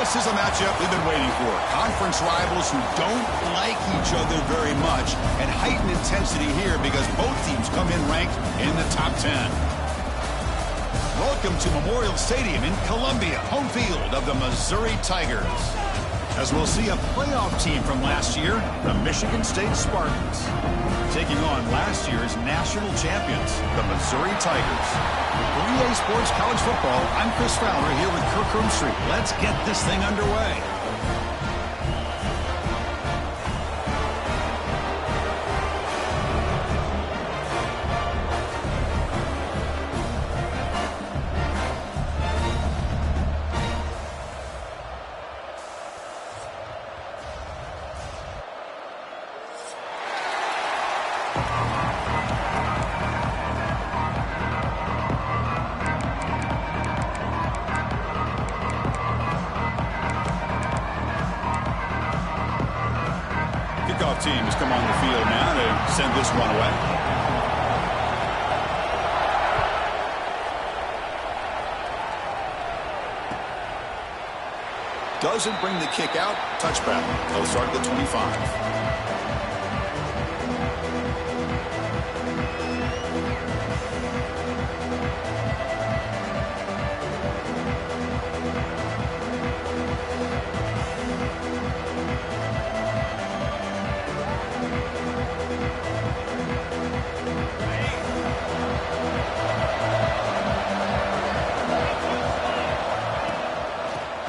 This is a matchup we've been waiting for. Conference rivals who don't like each other very much, and heightened intensity here because both teams come in ranked in the top 10. Welcome to Memorial Stadium in Columbia, home field of the Missouri Tigers. As we'll see a playoff team from last year, the Michigan State Spartans, taking on last year's national champions, the Missouri Tigers. For EA Sports College Football, I'm Chris Fowler here with Kirk Roomstreet. Let's get this thing underway. Kickoff team has come on the field now to send this one away. Doesn't bring the kick out. Touchback. They'll start at the 25.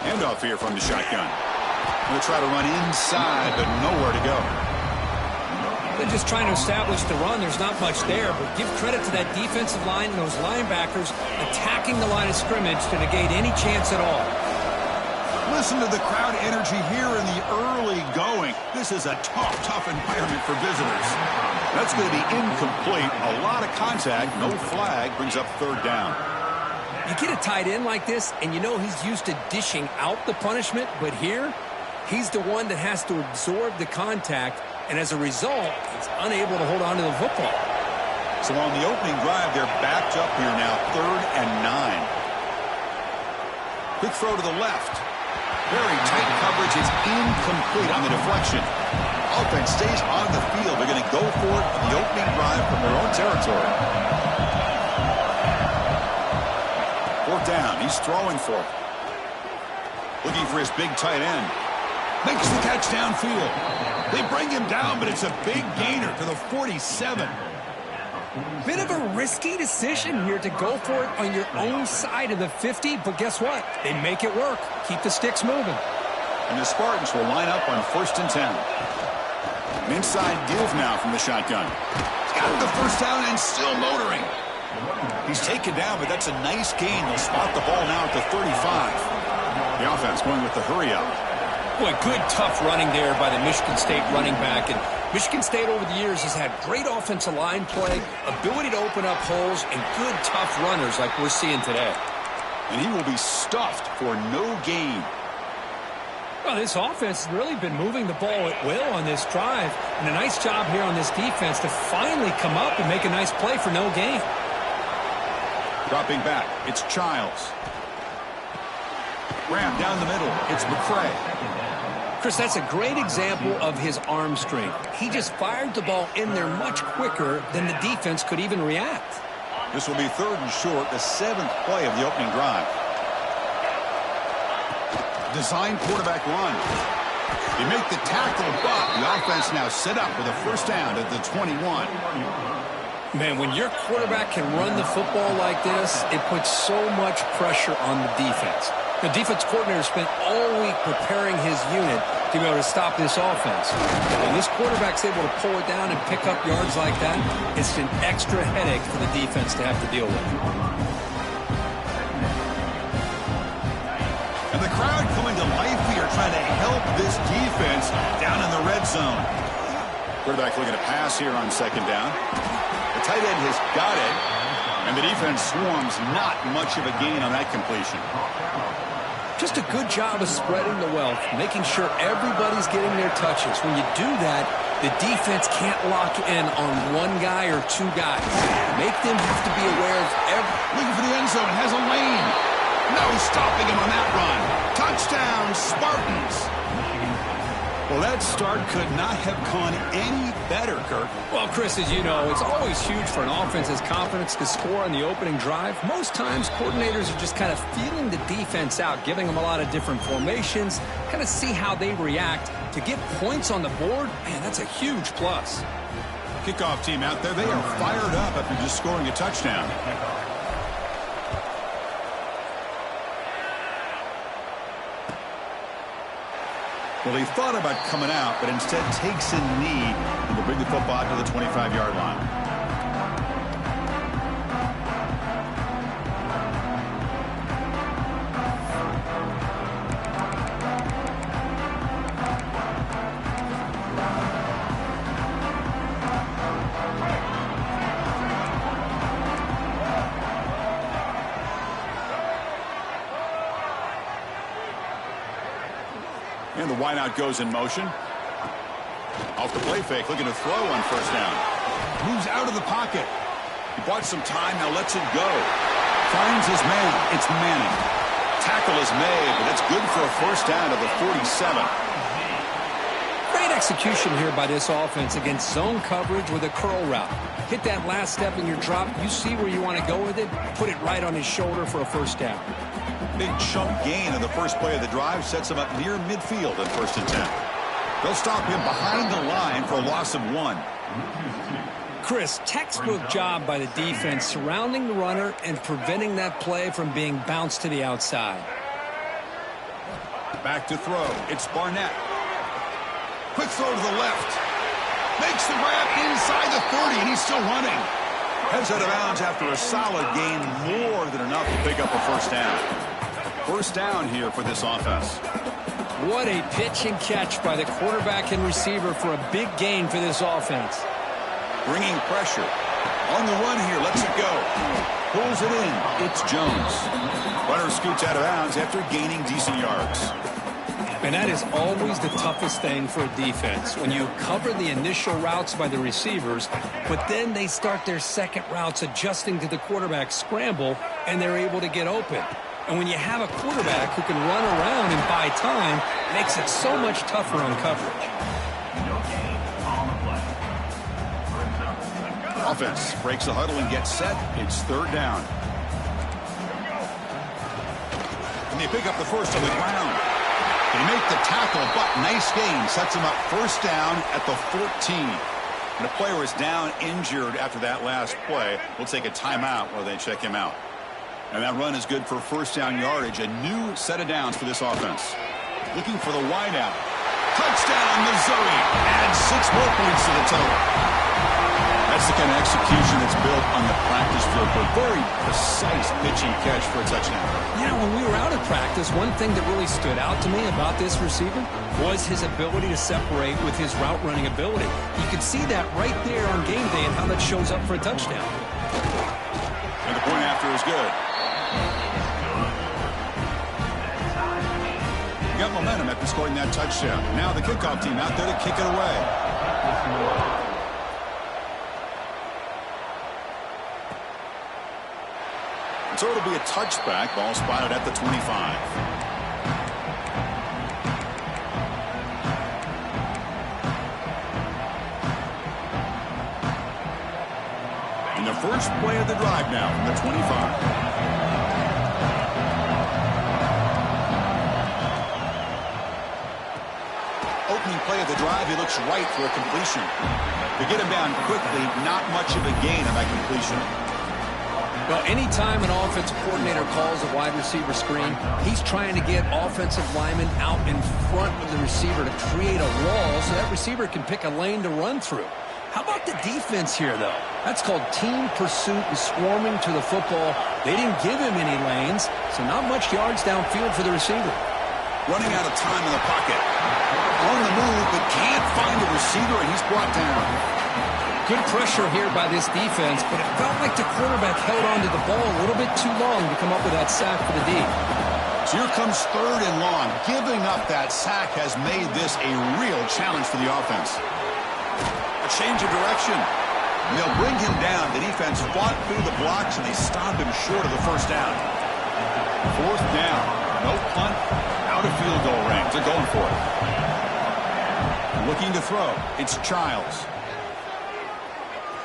Handoff here from the shotgun. We'll try to run inside, but nowhere to go. They're just trying to establish the run. There's not much there, but give credit to that defensive line and those linebackers attacking the line of scrimmage to negate any chance at all. Listen to the crowd energy here in the early going. This is a tough environment for visitors. That's going to be incomplete. A lot of contact. No flag. Brings up third down. You get a tight end like this, and you know he's used to dishing out the punishment, but here, he's the one that has to absorb the contact, and as a result, he's unable to hold on to the football. So on the opening drive, they're backed up here now, 3rd and 9. Quick throw to the left. Very tight coverage. It's incomplete on the deflection. Offense stays on the field. They're going to go for it on the opening drive from their own territory. 4th down. He's throwing for it. Looking for his big tight end. Makes the catch downfield. They bring him down, but it's a big gainer to the 47. Bit of a risky decision here to go for it on your own side of the 50, but guess what? They make it work. Keep the sticks moving. And the Spartans will line up on 1st and 10. An inside give now from the shotgun. He's got the first down and still motoring. He's taken down, but that's a nice gain. They'll spot the ball now at the 35. The offense going with the hurry up. Boy, good, tough running there by the Michigan State running back. And Michigan State over the years has had great offensive line play, ability to open up holes, and good, tough runners like we're seeing today. And he will be stuffed for no gain. Well, this offense has really been moving the ball at will on this drive. And a nice job here on this defense to finally come up and make a nice play for no gain. Dropping back, it's Childs. Graham down the middle, it's McCray. Chris, that's a great example of his arm strength. He just fired the ball in there much quicker than the defense could even react. This will be 3rd and short, the 7th play of the opening drive. Design quarterback run. They make the tackle, but the offense now set up with a first down at the 21. Man, when your quarterback can run the football like this, it puts so much pressure on the defense. The defense coordinator spent all week preparing his unit to be able to stop this offense. When this quarterback's able to pull it down and pick up yards like that, it's an extra headache for the defense to have to deal with. And the crowd coming to life here, trying to help this defense down in the red zone. Quarterback looking to pass here on 2nd down. The tight end has got it, and the defense swarms. Not much of a gain on that completion. Just a good job of spreading the wealth, making sure everybody's getting their touches. When you do that, the defense can't lock in on one guy or two guys. Make them have to be aware of every... Looking for the end zone, has a lane. No stopping him on that run. Touchdown, Spartans! Well, that start could not have gone any better, Kirk. Well, Chris, as you know, it's always huge for an offense's confidence to score on the opening drive. Most times, coordinators are just kind of feeling the defense out, giving them a lot of different formations, kind of see how they react. To get points on the board, man, that's a huge plus. Kickoff team out there, they are fired up after just scoring a touchdown. Well, he thought about coming out, but instead takes a knee and will bring the football to the 25-yard line. And the wideout goes in motion. Off the play fake, looking to throw on first down. Moves out of the pocket. He bought some time, now lets it go. Finds his man. It's Manning. Tackle is made, but that's good for a first down to the 47. Great execution here by this offense against zone coverage with a curl route. Hit that last step in your drop. You see where you want to go with it. Put it right on his shoulder for a first down. Big chunk gain on the first play of the drive sets him up near midfield at 1st and 10. They'll stop him behind the line for a loss of 1. Chris, textbook job by the defense surrounding the runner and preventing that play from being bounced to the outside. Back to throw. It's Barnett. Quick throw to the left. Makes the grab inside the 30, and he's still running. Heads out of bounds after a solid gain, more than enough to pick up a first down. First down here for this offense. What a pitch and catch by the quarterback and receiver for a big gain for this offense. Bringing pressure. On the run here, lets it go. Pulls it in. It's Jones. Runner scoots out of bounds after gaining decent yards. And that is always the toughest thing for a defense. When you cover the initial routes by the receivers, but then they start their second routes adjusting to the quarterback's scramble, and they're able to get open. And when you have a quarterback who can run around and buy time, it makes it so much tougher on coverage. Offense breaks the huddle and gets set. It's 3rd down. And they pick up the first on the ground. They make the tackle, but nice gain. Sets him up first down at the 14. And the player is down injured after that last play. We'll take a timeout while they check him out. And that run is good for first down yardage. A new set of downs for this offense. Looking for the wideout. Touchdown, Missouri. Adds 6 more points to the total. That's the kind of execution that's built on the practice field for a very precise pitch and catch for a touchdown. Yeah, when we were out of practice, one thing that really stood out to me about this receiver was his ability to separate with his route running ability. You could see that right there on game day and how that shows up for a touchdown. And the point after is good. Got momentum after scoring that touchdown. Now the kickoff team out there to kick it away. So it'll be a touchback. Ball spotted at the 25. And the first play of the drive now from the 25. Opening play of the drive, he looks right for a completion. To get him down quickly, not much of a gain on that completion. Well, anytime an offensive coordinator calls a wide receiver screen, he's trying to get offensive linemen out in front of the receiver to create a wall so that receiver can pick a lane to run through. How about the defense here, though? That's called team pursuit and swarming to the football. They didn't give him any lanes, so not much yards downfield for the receiver. Running out of time in the pocket. On the move, but can't find a receiver, and he's brought down. Good pressure here by this defense, but it felt like the quarterback held onto the ball a little bit too long to come up with that sack for the D. So here comes 3rd and long. Giving up that sack has made this a real challenge for the offense. A change of direction. And they'll bring him down. The defense fought through the blocks, and they stopped him short of the first down. 4th down. No punt. They're going for it. Looking to throw. It's Childs.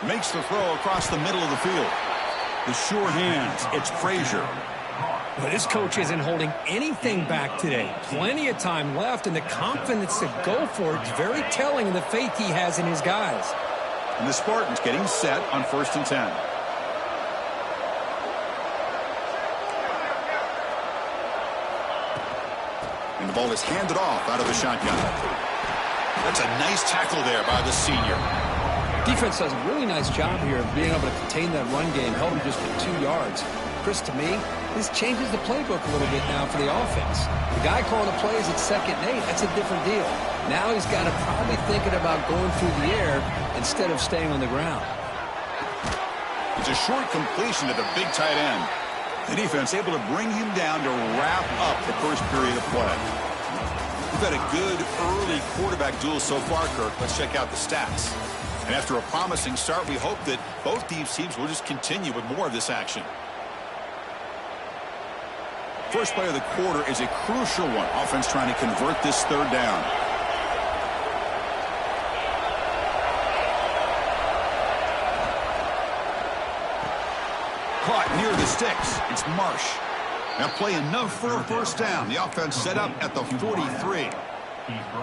Makes the throw across the middle of the field. The sure hands. It's Frazier. Well, this coach isn't holding anything back today. Plenty of time left, and the confidence to go for it is very telling of the faith he has in his guys. And the Spartans getting set on 1st and 10. And the ball is handed off out of the shotgun. That's a nice tackle there by the senior. Defense does a really nice job here of being able to contain that run game, held him just for 2 yards. Chris, to me, this changes the playbook a little bit now for the offense. The guy calling the plays at 2nd and 8, that's a different deal. Now he's got to probably thinking about going through the air instead of staying on the ground. It's a short completion to the big tight end. The defense able to bring him down to wrap up the first period of play. We've had a good early quarterback duel so far, Kirk. Let's check out the stats. And after a promising start, we hope that both these teams will just continue with more of this action. First play of the quarter is a crucial one. Offense trying to convert this 3rd down. Caught near the sticks. It's Marsh. Now play enough for a 1st down. The offense set up at the 43.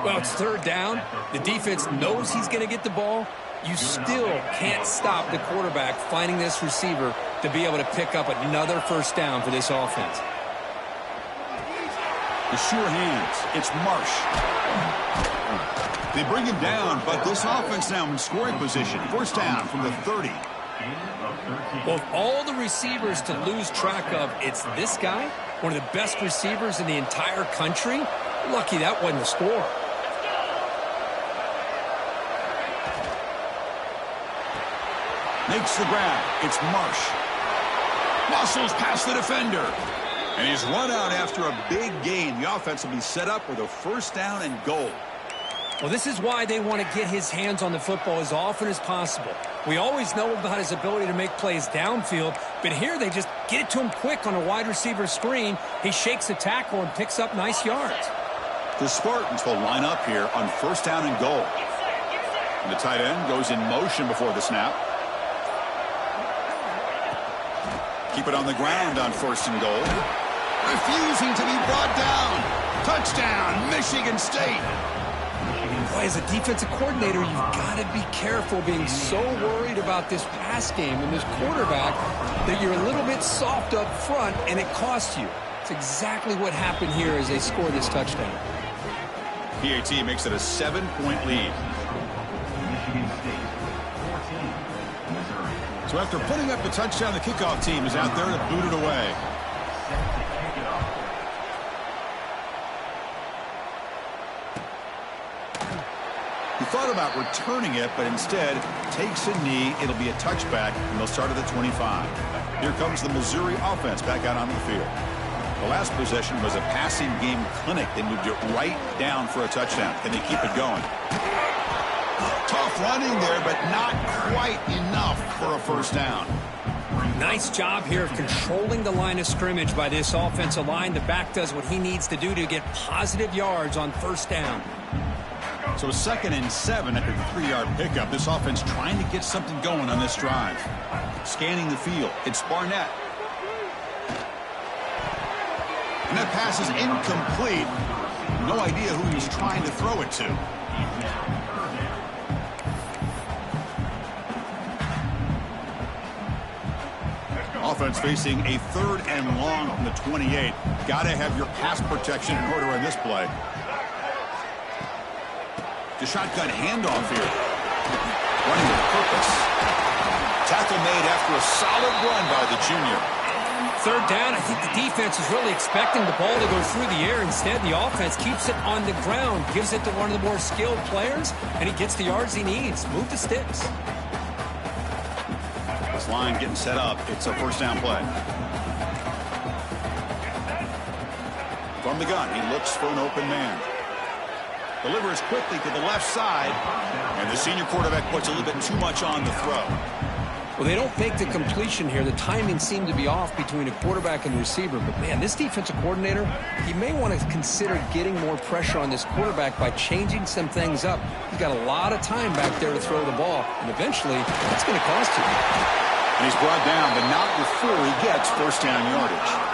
Well, it's 3rd down. The defense knows he's going to get the ball. You still can't stop the quarterback finding this receiver to be able to pick up another 1st down for this offense. The sure hands. It's Marsh. They bring him down, but this offense now in scoring position. 1st down from the 30. Well, of all the receivers to lose track of, it's this guy, one of the best receivers in the entire country. Lucky that wasn't a score. Makes the grab. It's Marsh. Muscles past the defender. And he's run out after a big gain. The offense will be set up with a 1st down and goal. Well, this is why they want to get his hands on the football as often as possible. We always know about his ability to make plays downfield, but here they just get it to him quick on a wide receiver screen. He shakes the tackle and picks up nice yards. The Spartans will line up here on 1st down and goal. And the tight end goes in motion before the snap. Keep it on the ground on 1st and goal. Refusing to be brought down. Touchdown, Michigan State. Boy, as a defensive coordinator, you've got to be careful being so worried about this pass game and this quarterback that you're a little bit soft up front and it costs you. It's exactly what happened here as they score this touchdown. PAT makes it a 7-point lead. So after putting up the touchdown, the kickoff team is out there to boot it away. He thought about returning it, but instead takes a knee. It'll be a touchback, and they'll start at the 25. Here comes the Missouri offense back out onto the field. The last possession was a passing game clinic. They moved it right down for a touchdown. Can they keep it going? Tough running there, but not quite enough for a 1st down. Nice job here of controlling the line of scrimmage by this offensive line. The back does what he needs to do to get positive yards on 1st down. So 2nd and 7 after the 3-yard pickup. This offense trying to get something going on this drive. Scanning the field. It's Barnett. And that pass is incomplete. No idea who he was trying to throw it to. Offense facing a 3rd and long from the 28. Got to have your pass protection in order on this play. The shotgun handoff here. Running with purpose. Tackle made after a solid run by the junior. 3rd down, I think the defense is really expecting the ball to go through the air. Instead, the offense keeps it on the ground, gives it to one of the more skilled players, and he gets the yards he needs. Move the sticks. This line getting set up. It's a 1st down play. From the gun, he looks for an open man. Delivers quickly to the left side, and the senior quarterback puts a little bit too much on the throw. Well, they don't make the completion here. The timing seemed to be off between a quarterback and receiver. But, man, this defensive coordinator, he may want to consider getting more pressure on this quarterback by changing some things up. He's got a lot of time back there to throw the ball, and eventually that's going to cost you. And he's brought down, but not before he gets first down yardage.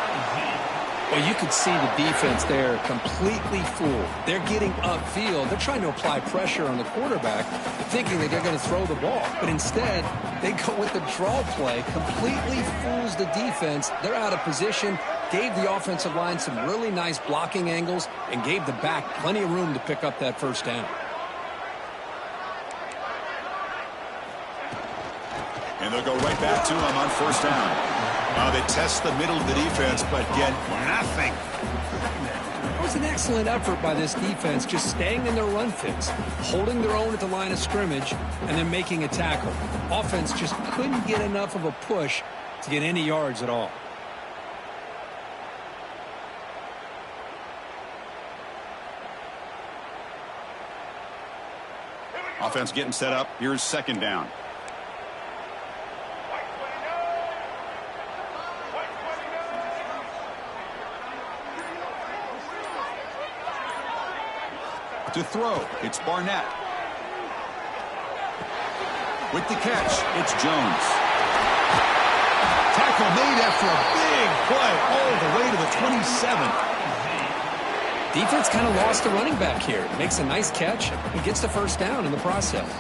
Well, you could see the defense there completely fooled. They're getting upfield. They're trying to apply pressure on the quarterback, thinking that they're going to throw the ball. But instead, they go with the draw play, completely fools the defense. They're out of position, gave the offensive line some really nice blocking angles, and gave the back plenty of room to pick up that first down. And they'll go right back to him on first down. They test the middle of the defense, but get nothing. It was an excellent effort by this defense, just staying in their run fits, holding their own at the line of scrimmage, and then making a tackle. Offense just couldn't get enough of a push to get any yards at all. Offense getting set up. Here's second down. To throw, it's Barnett. With the catch, it's Jones. Tackle made after a big play all the way to the 27. Defense kind of lost the running back here. Makes a nice catch and gets the first down in the process.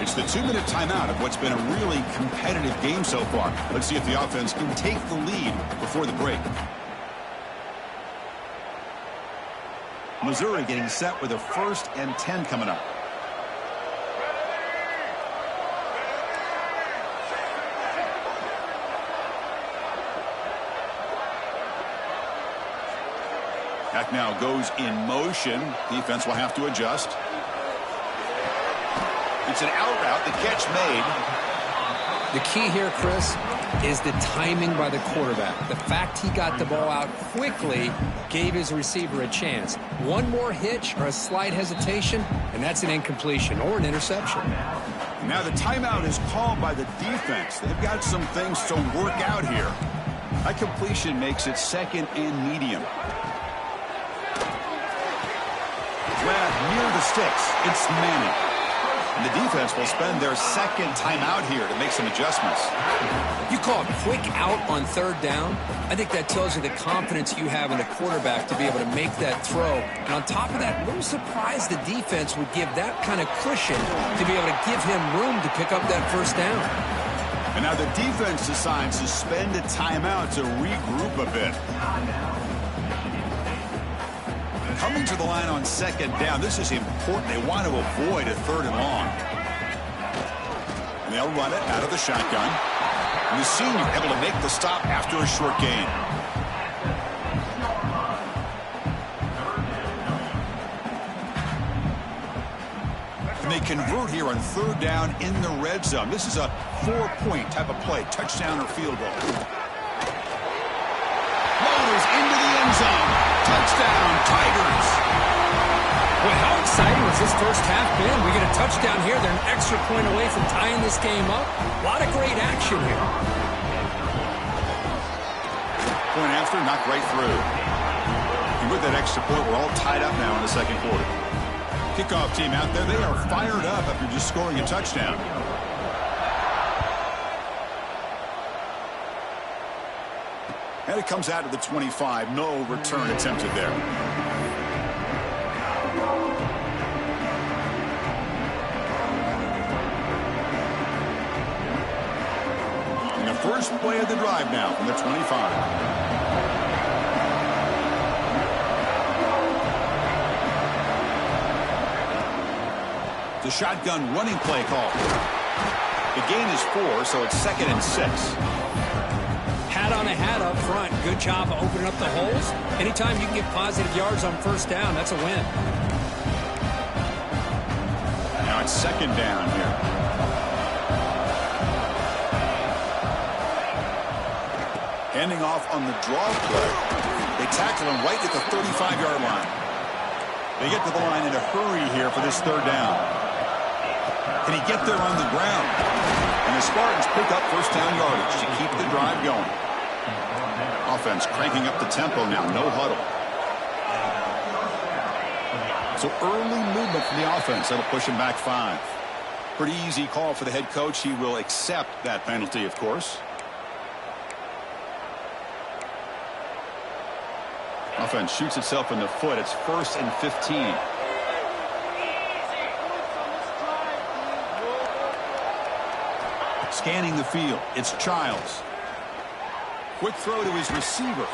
It's the 2-minute timeout of what's been a really competitive game so far. Let's see if the offense can take the lead before the break. Missouri getting set with a 1st and 10 coming up. Back now goes in motion. Defense will have to adjust. It's an out route. The catch made. The key here, Chris, is the timing by the quarterback. The fact he got the ball out quickly gave his receiver a chance. One more hitch or a slight hesitation, and that's an incompletion or an interception. Now the timeout is called by the defense. They've got some things to work out here. That completion makes it 2nd and medium. Flag near the sticks. It's Manning. And the defense will spend their 2nd timeout here to make some adjustments. You call it quick out on 3rd down. I think that tells you the confidence you have in the quarterback to be able to make that throw. And on top of that, a little surprised the defense would give that kind of cushion to be able to give him room to pick up that first down. And now the defense decides to spend a timeout to regroup a bit. Coming to the line on 2nd down. This is important. They want to avoid a 3rd and long. And they'll run it out of the shotgun. And the senior able to make the stop after a short gain. And they convert here on 3rd down in the red zone. This is a 4-point type of play. Touchdown or field goal. Floaters into the end zone. Touchdown, Tigers. Boy, how exciting has this first half been? We get a touchdown here. They're an extra point away from tying this game up. A lot of great action here. Point after, knocked right through. And with that extra point, we're all tied up now in the 2nd quarter. Kickoff team out there, they are fired up after just scoring a touchdown. And it comes out to the 25. No return attempted there. And the first play of the drive now from the 25. The shotgun running play call. The gain is 4, so it's 2nd and 6. Hat on a hat up front. Good job of opening up the holes. Anytime you can get positive yards on first down, that's a win. Now it's 2nd down here. Handing off on the draw play. They tackle him right at the 35-yard line. They get to the line in a hurry here for this 3rd down. Can he get there on the ground? And the the Spartans pick up first down yardage to keep the drive going. Offense cranking up the tempo now, no huddle. So early movement from the offense. That'll push him back 5. Pretty easy call for the head coach. He will accept that penalty, of course. Offense shoots itself in the foot. It's 1st and 15. Scanning the field. It's Childs. Quick throw to his receiver.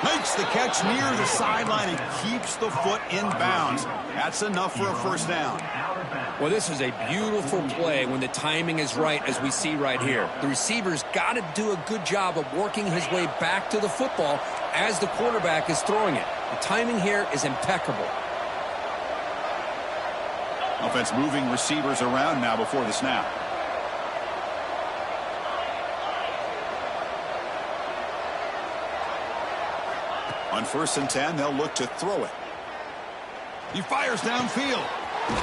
Makes the catch near the sideline and keeps the foot in bounds. That's enough for a first down. Well, this is a beautiful play when the timing is right, as we see right here. The receiver's got to do a good job of working his way back to the football as the quarterback is throwing it. The timing here is impeccable. Offense moving receivers around now before the snap. On 1st and 10, they'll look to throw it. He fires downfield.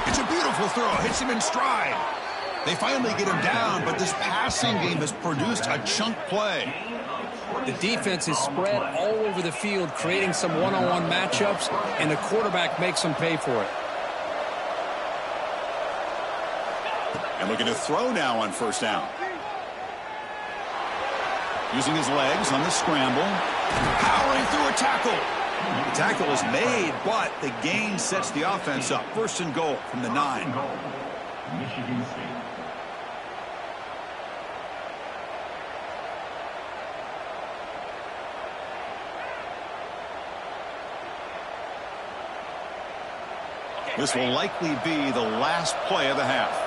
It's a beautiful throw. Hits him in stride. They finally get him down, but this passing game has produced a chunk play. The defense is spread all over the field, creating some one-on-one matchups, and the quarterback makes them pay for it. And looking to throw now on 1st down. Using his legs on the scramble. Powering through a tackle. The tackle is made, but the gain sets the offense up. 1st and goal from the 9. Michigan State. This will likely be the last play of the half.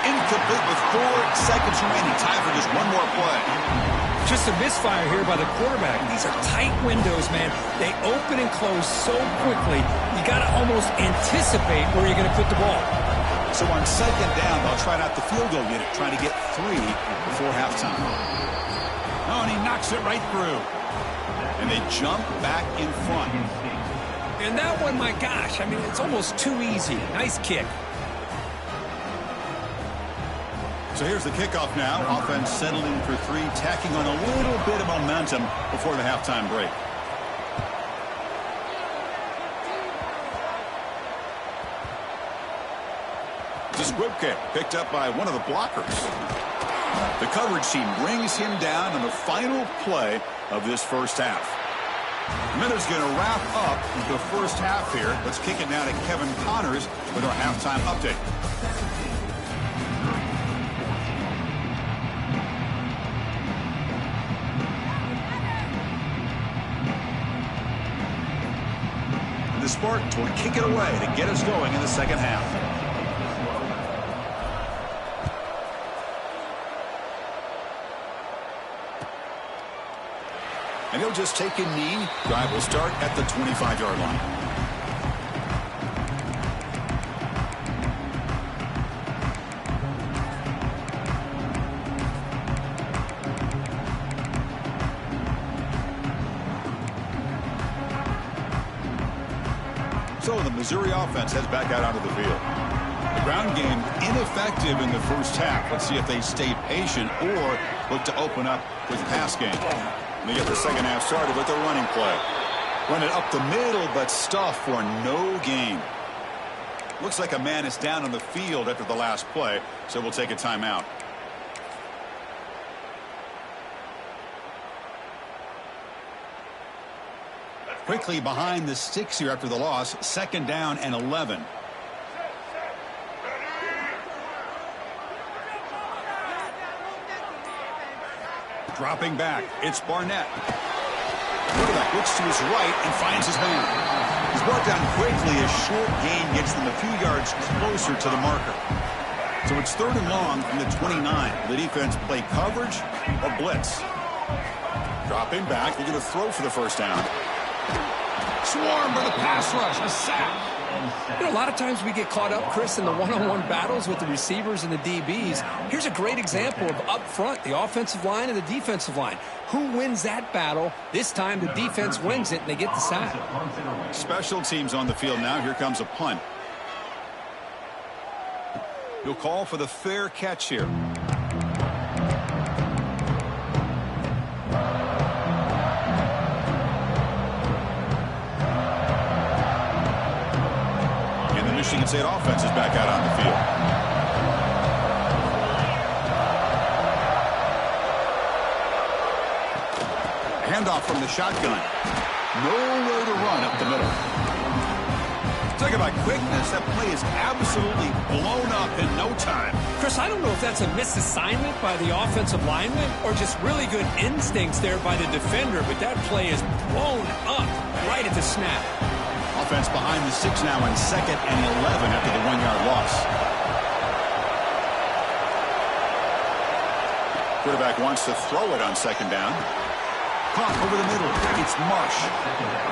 Incomplete with 4 seconds remaining. Time for just one more play. Just a misfire here by the quarterback. These are tight windows, man. They open and close so quickly. You got to almost anticipate where you're going to put the ball. So on 2nd down, they'll try out the field goal unit, trying to get 3 before halftime. Oh, and he knocks it right through. And they jump back in front. And that one, my gosh, I mean, it's almost too easy. Nice kick. So here's the kickoff now. Offense settling for 3, tacking on a little bit of momentum before the halftime break. It's a squib kick picked up by one of the blockers. The coverage team brings him down on the final play of this first half. Miller's going to wrap up the first half here. Let's kick it now to Kevin Connors with our halftime update. The Spartans will kick it away to get us going in the second half. And he'll just take a knee. Drive will start at the 25-yard line. So the Missouri offense heads back out onto the field. The ground game ineffective in the first half. Let's see if they stay patient or look to open up with pass game. They get the second half started with a running play. Run it up the middle, but stuff for no gain. Looks like a man is down on the field after the last play, so we'll take a timeout. Quickly behind the sticks here after the loss. 2nd down and 11. Dropping back, it's Barnett. Quarterback looks to his right and finds his man. He's brought down quickly. A short gain gets them a few yards closer to the marker. So it's 3rd and long from the 29. The defense play coverage or blitz. Dropping back, they're going to throw for the first down. Swarmed by the pass rush, a sack. You know, a lot of times we get caught up, Chris, in the one-on-one battles with the receivers and the DBs. Here's a great example of up front, the offensive line and the defensive line. Who wins that battle? This time the defense wins it, and they get the sack. Special teams on the field now. Here comes a punt. He'll call for the fair catch here. And the Michigan State offense is back out on the field. Handoff from the shotgun. Nowhere to run up the middle. Talk about quickness. That play is absolutely blown up in no time. Chris, I don't know if that's a misassignment by the offensive lineman or just really good instincts there by the defender, but that play is blown up right at the snap. Offense behind the 6 now in 2nd and 11 after the 1-yard loss. Quarterback wants to throw it on 2nd down. Caught over the middle. It's Marsh.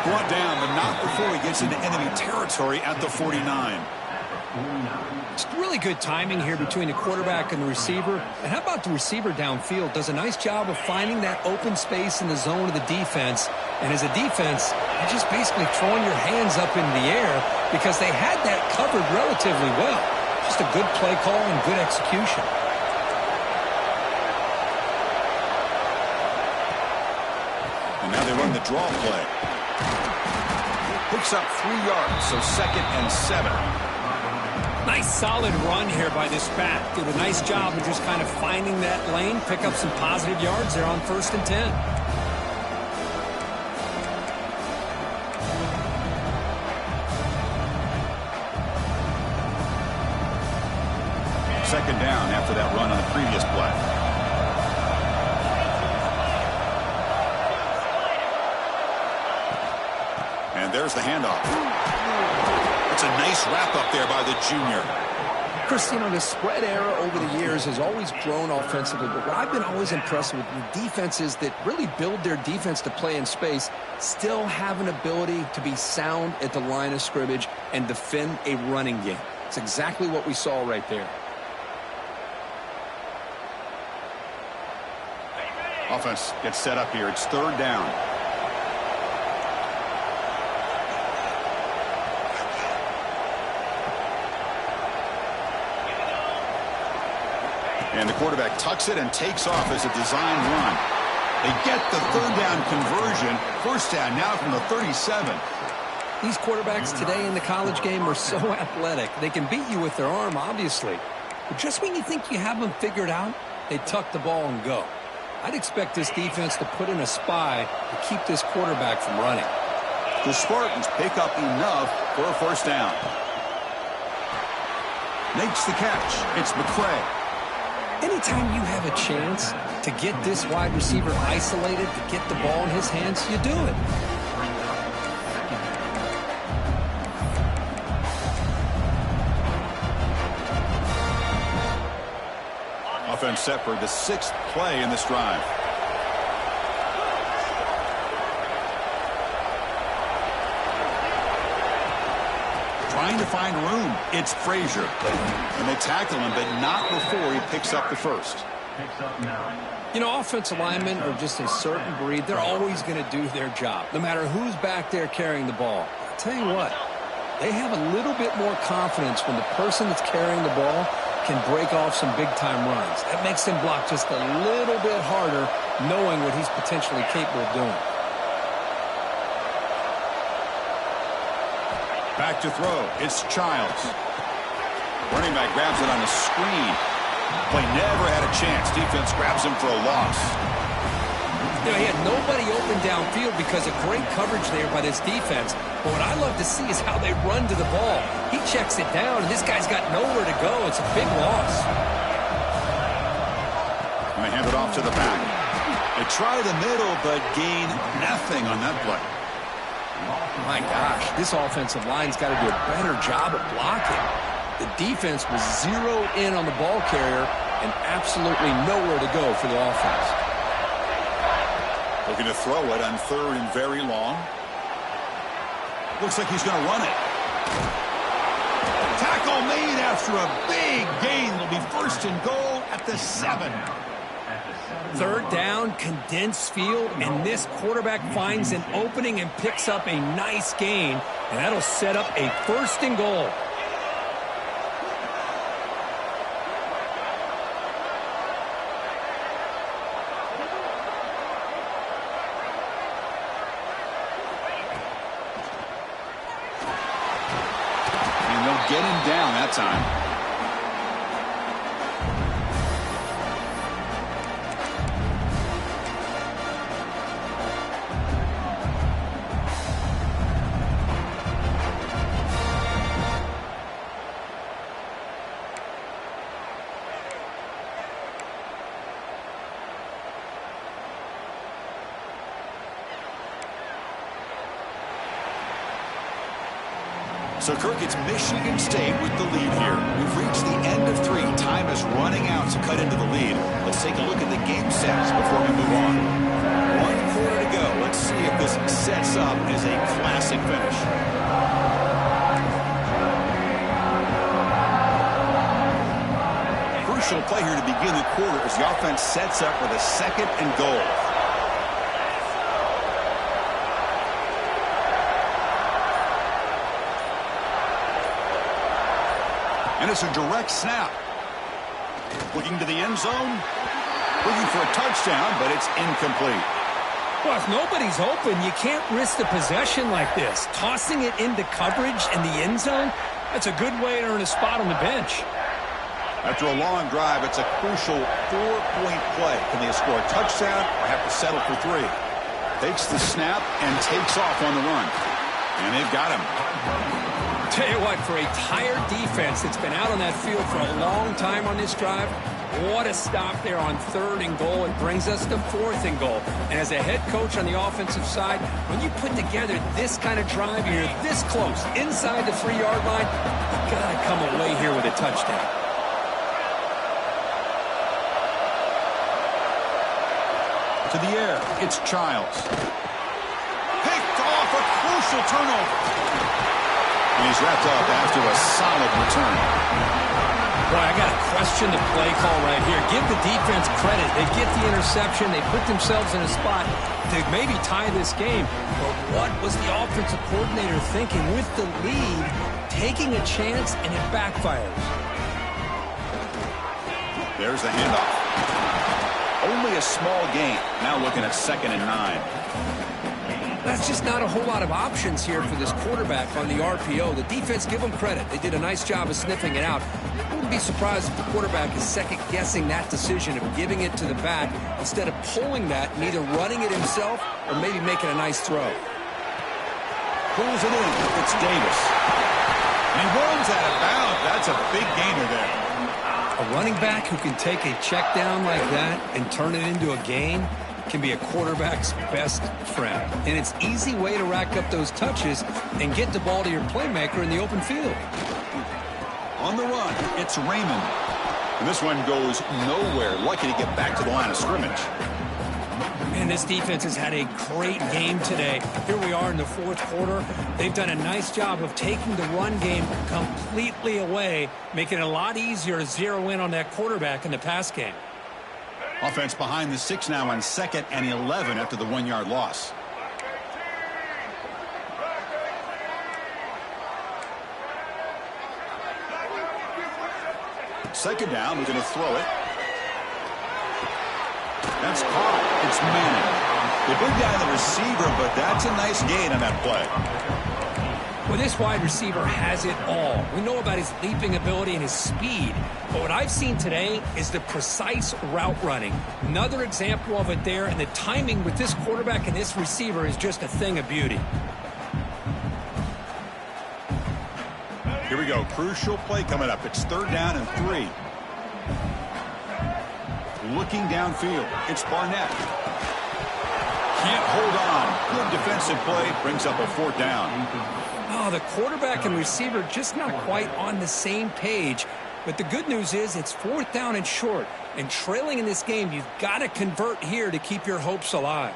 Brought down, but not before he gets into enemy territory at the 49. It's really good timing here between the quarterback and the receiver. And how about the receiver downfield? Does a nice job of finding that open space in the zone of the defense. And as a defense, you're just basically throwing your hands up in the air because they had that covered relatively well. Just a good play call and good execution. And now they run the draw play. Picks up 3 yards, so 2nd and 7. Nice solid run here by this back. Did a nice job of just kind of finding that lane, pick up some positive yards there on 1st and 10. Second down after that run on the previous play. And there's the handoff. It's a nice wrap-up there by the junior. Chris, you know, the spread era over the years has always grown offensively, but what I've been always impressed with the defenses that really build their defense to play in space still have an ability to be sound at the line of scrimmage and defend a running game. It's exactly what we saw right there. Offense gets set up here. It's 3rd down. And the quarterback tucks it and takes off as a design run. They get the 3rd down conversion. 1st down now from the 37. These quarterbacks today in the college game are so athletic. They can beat you with their arm, obviously. But just when you think you have them figured out, they tuck the ball and go. I'd expect this defense to put in a spy to keep this quarterback from running. The Spartans pick up enough for a 1st down. Makes the catch. It's McCray. Anytime you have a chance to get this wide receiver isolated, to get the ball in his hands, you do it. Offense set for the 6th play in this drive. Trying to find room. It's Frazier. And they tackle him, but not before he picks up the 1st. You know, offensive linemen are just a certain breed. They're always going to do their job, no matter who's back there carrying the ball. I'll tell you what, they have a little bit more confidence when the person that's carrying the ball can break off some big-time runs. That makes him block just a little bit harder, knowing what he's potentially capable of doing. Back to throw. It's Childs. Running back grabs it on the screen. Play never had a chance. Defense grabs him for a loss. You know, he had nobody open downfield because of great coverage there by this defense. But what I love to see is how they run to the ball. He checks it down, and this guy's got nowhere to go. It's a big loss. And they hand it off to the back. They try the middle, but gain nothing on that play. My gosh, this offensive line's got to do a better job of blocking. The defense was zeroed in on the ball carrier and absolutely nowhere to go for the offense. Looking to throw it on 3rd and very long. Looks like he's going to run it. Tackle made after a big gain. It'll be 1st and goal at the 7. 3rd down, condensed field, and this quarterback finds an opening and picks up a nice gain, and that'll set up a 1st and goal. down that time. So, Kirk, it's Michigan State with the lead here. We've reached the end of 3. Time is running out to cut into the lead. Let's take a look at the game stats before we move on. 1 quarter to go. Let's see if this sets up as a classic finish. Crucial play here to begin the quarter as the offense sets up with a 2nd and goal. And it's a direct snap. Looking to the end zone. Looking for a touchdown, but it's incomplete. Well, if nobody's open, you can't risk the possession like this. Tossing it into coverage in the end zone, that's a good way to earn a spot on the bench. After a long drive, it's a crucial 4-point play. Can they score a touchdown or have to settle for 3? Takes the snap and takes off on the run. And they've got him. Tell you what, for a tired defense that's been out on that field for a long time on this drive, what a stop there on 3rd and goal. It brings us to 4th and goal. And as a head coach on the offensive side, when you put together this kind of drive, you're this close, inside the 3-yard line, you got to come away here with a touchdown. To the air, it's Childs. Picked off a crucial turnover. And he's wrapped up after a solid return. Boy, I got to question the play call right here. Give the defense credit. They get the interception. They put themselves in a spot to maybe tie this game. But what was the offensive coordinator thinking with the lead, taking a chance, and it backfires? There's the handoff. Only a small gain. Now looking at 2nd and 9. That's just not a whole lot of options here for this quarterback on the RPO. The defense, give them credit. They did a nice job of sniffing it out. I wouldn't be surprised if the quarterback is second-guessing that decision of giving it to the back instead of pulling that and either running it himself or maybe making a nice throw. Pulls it in. It's Davis. And he runs out of bounds. That's a big gainer there. A running back who can take a check down like that and turn it into a gain can be a quarterback's best friend. And it's an easy way to rack up those touches and get the ball to your playmaker in the open field. On the run, it's Raymond. And this one goes nowhere. Lucky to get back to the line of scrimmage. Man, this defense has had a great game today. Here we are in the 4th quarter. They've done a nice job of taking the run game completely away, making it a lot easier to zero in on that quarterback in the pass game. Offense behind the 6 now on 2nd and 11 after the 1-yard loss. Second down, we're going to throw it. That's caught. It's Manning. They bring down the receiver, but that's a nice gain on that play. Well, this wide receiver has it all. We know about his leaping ability and his speed. But what I've seen today is the precise route running. Another example of it there, and the timing with this quarterback and this receiver is just a thing of beauty. Here we go. Crucial play coming up. It's 3rd down and 3. Looking downfield. It's Barnett. Can't hold on. Good defensive play. Brings up a 4th down. Oh, the quarterback and receiver just not quite on the same page. But the good news is it's 4th down and short. And trailing in this game, you've got to convert here to keep your hopes alive.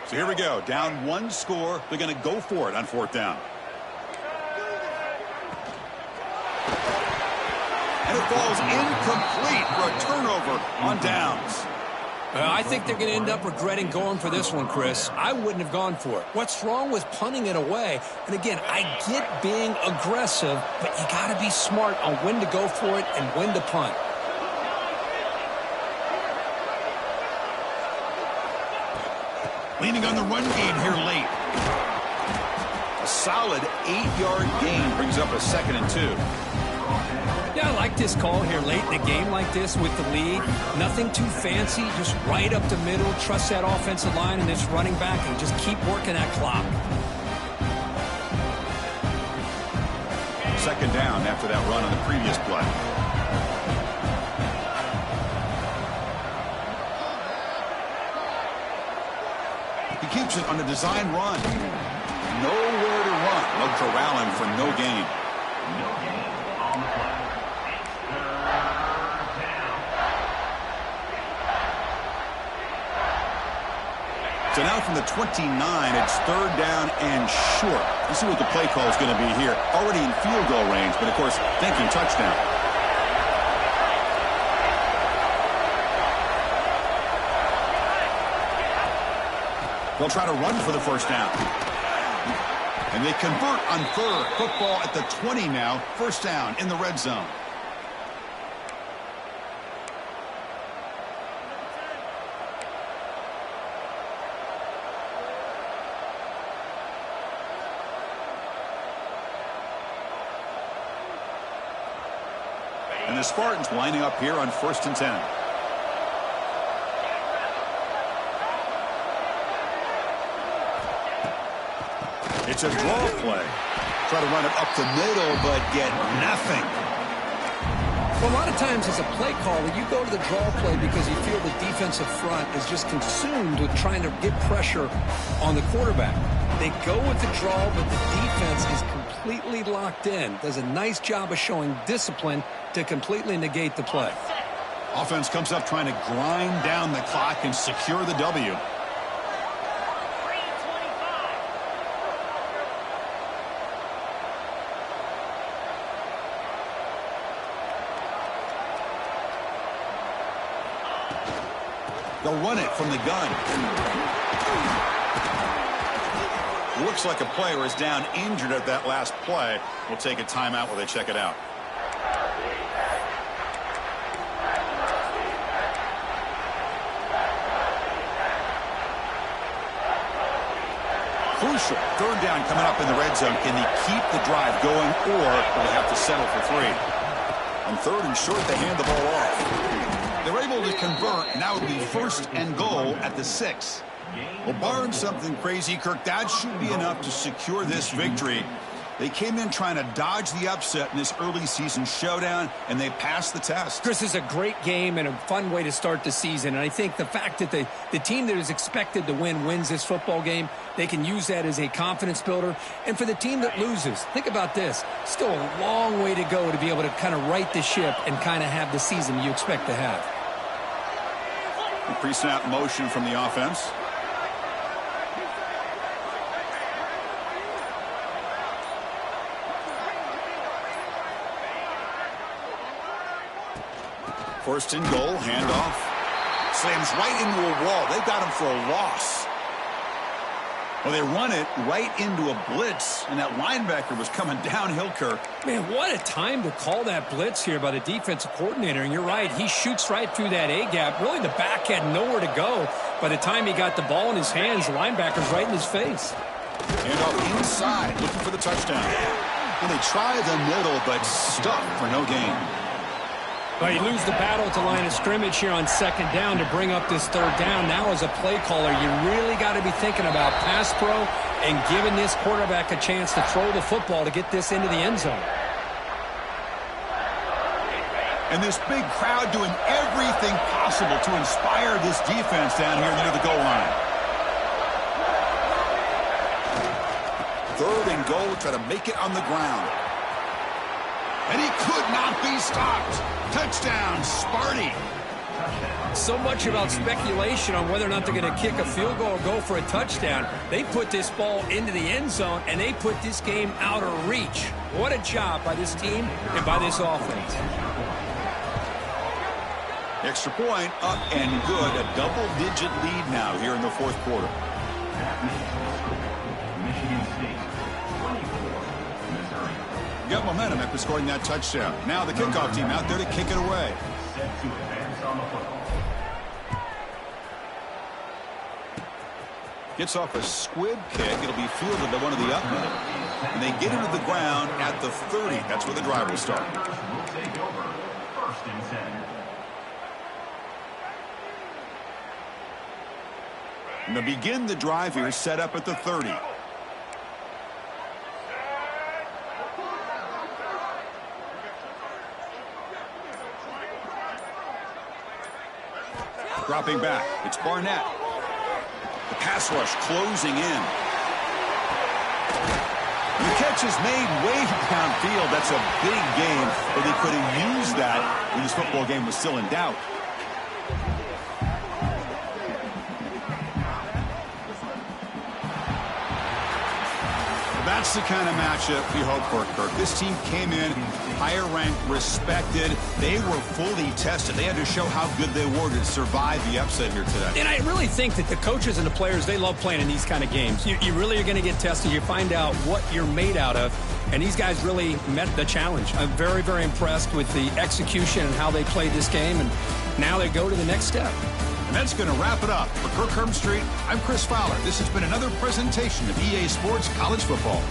So here we go. Down 1 score. They're going to go for it on 4th down. And it falls incomplete for a turnover on downs. I think they're going to end up regretting going for this one, Chris. I wouldn't have gone for it. What's wrong with punting it away? And again, I get being aggressive, but you got to be smart on when to go for it and when to punt. Leaning on the run game here late. A solid 8-yard gain brings up a 2nd and 2. Yeah, I like this call here late in a game like this with the lead. Nothing too fancy, just right up the middle. Trust that offensive line and this running back and just keep working that clock. 2nd down after that run on the previous play. He keeps it on a design run. Nowhere to run. Look to Rowland for no gain. So now from the 29, it's 3rd down and short. Let's see what the play call is going to be here. Already in field goal range, but of course, thinking touchdown. They'll try to run for the 1st down. And they convert on 3rd. Football at the 20 now. 1st down in the red zone. And the Spartans lining up here on 1st and 10. It's a draw play. Try to run it up the middle, but get nothing. Well, a lot of times as a play caller, you go to the draw play because you feel the defensive front is just consumed with trying to get pressure on the quarterback. They go with the draw, but the defense is completely locked in. Does a nice job of showing discipline to completely negate the play. Offense comes up trying to grind down the clock and secure the W. They'll run it from the gun. Looks like a player is down injured at that last play. We'll take a timeout while they check it out. Crucial. 3rd down coming up in the red zone. Can they keep the drive going, or will they have to settle for 3? On 3rd and short, they hand the ball off. They're able to convert. Now it'll be 1st and goal at the 6. Well, barring something crazy, Kirk, that should be enough to secure this victory. They came in trying to dodge the upset in this early season showdown, and they passed the test. Chris, is a great game and a fun way to start the season. And I think the fact that the team that is expected to win wins this football game, they can use that as a confidence builder. And for the team that loses, think about this. Still a long way to go to be able to kind of right the ship and kind of have the season you expect to have. Pre-snap motion from the offense. First and goal, handoff. Slams right into a wall. They've got him for a loss. Well, they run it right into a blitz, and that linebacker was coming downhill, Kirk. Man, what a time to call that blitz here by the defensive coordinator. And you're right, he shoots right through that A-gap. Really, the back had nowhere to go. By the time he got the ball in his hands, the linebacker's right in his face. Handoff inside, looking for the touchdown. Well, they try the middle, but stuck for no gain. Well, you lose the battle at the line of scrimmage here on 2nd down to bring up this 3rd down. Now as a play caller, you really got to be thinking about pass pro and giving this quarterback a chance to throw the football to get this into the end zone. And this big crowd doing everything possible to inspire this defense down here near the goal line. 3rd and goal, try to make it on the ground. And he could not be stopped. Touchdown, Sparty. So much about speculation on whether or not they're going to kick a field goal or go for a touchdown. They put this ball into the end zone, and they put this game out of reach. What a job by this team and by this offense. Extra point, up and good. A double-digit lead now here in the 4th quarter. Michigan State, 24, Missouri. Got momentum after scoring that touchdown. Now the kickoff team out there to kick it away. Set to advance on the football. Gets off a squib kick. It'll be fielded by one of the upmen. And they get into the ground at the 30. That's where the drive will start. Will take over. First and 10. And they'll begin the drive here, set up at the 30. Dropping back, it's Barnett. The pass rush closing in. The catch is made way downfield. That's a big game, but they could have used that when this football game was still in doubt. That's the kind of matchup we hope for, Kirk. This team came in higher ranked, respected. They were fully tested. They had to show how good they were to survive the upset here today. And I really think that the coaches and the players, they love playing in these kind of games. You really are going to get tested. You find out what you're made out of. And these guys really met the challenge. I'm very, very impressed with the execution and how they played this game. And now they go to the next step. And that's going to wrap it up. For Kirk Herbstreit, I'm Chris Fowler. This has been another presentation of EA Sports College Football.